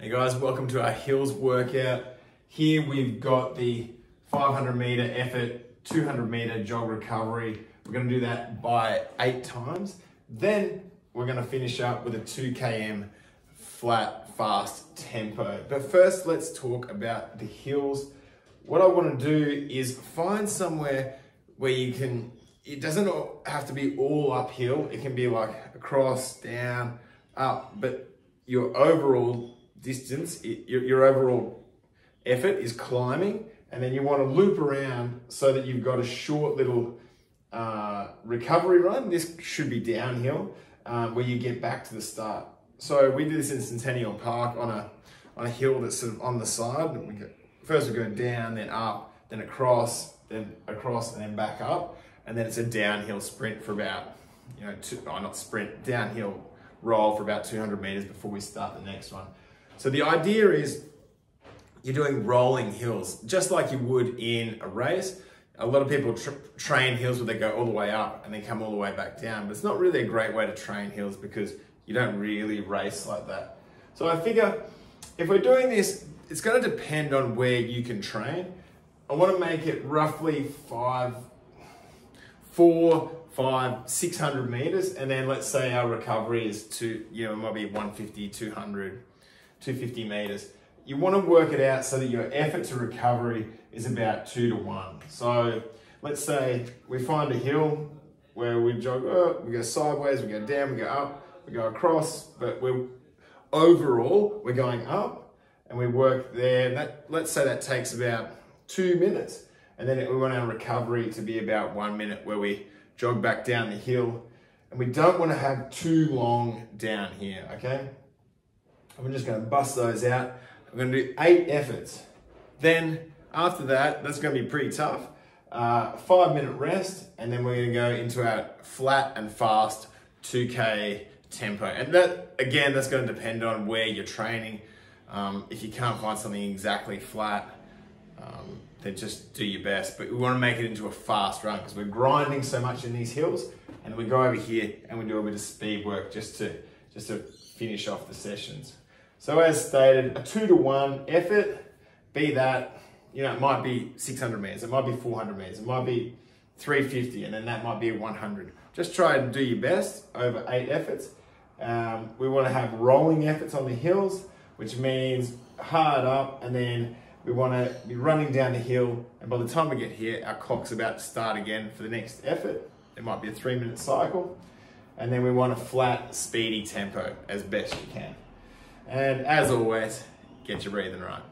Hey guys, welcome to our hills workout. Here we've got the 500 meter effort, 200 meter jog recovery. We're gonna do that by 8 times. Then we're gonna finish up with a 2 km flat, fast tempo. But first, let's talk about the hills. What I wanna do is find somewhere where you can, it doesn't have to be all uphill. It can be like across, down, up, but your overall distance, your overall effort is climbing, and then you want to loop around so that you've got a short little recovery run. This should be downhill where you get back to the start. So we do this in Centennial Park on a hill that's sort of on the side. First we go down, then up, then across, and then back up, and then it's a downhill sprint for about, downhill roll for about 200 meters before we start the next one. So the idea is you're doing rolling hills, just like you would in a race. A lot of people train hills where they go all the way up and then come all the way back down, but it's not really a great way to train hills because you don't really race like that. So I figure if we're doing this, it's going to depend on where you can train. I want to make it roughly 600 meters, and then let's say our recovery is it might be 150, 200, 250 meters. You want to work it out so that your effort to recovery is about 2 to 1. So let's say we find a hill where we jog, we go sideways, we go down, we go up, we go across, but overall we're going up, and we work there. Let's say that takes about 2 minutes, and then we want our recovery to be about 1 minute where we jog back down the hill, and we don't want to have too long down here, okay? I'm just going to bust those out. I'm going to do 8 efforts. Then after that, that's going to be pretty tough. 5-minute rest, and then we're going to go into our flat and fast 2K tempo. And that, again, that's going to depend on where you're training. If you can't find something exactly flat, then just do your best. But we want to make it into a fast run because we're grinding so much in these hills, and we go over here and we do a bit of speed work just to finish off the sessions. So as stated, a 2 to 1 effort, be that, it might be 600 meters, it might be 400 meters, it might be 350, and then that might be 100. Just try and do your best over 8 efforts. We want to have rolling efforts on the hills, which means hard up, and then we want to be running down the hill, and by the time we get here, our clock's about to start again for the next effort. It might be a 3-minute cycle, and then we want a flat, speedy tempo as best you can. And as always, get your breathing right.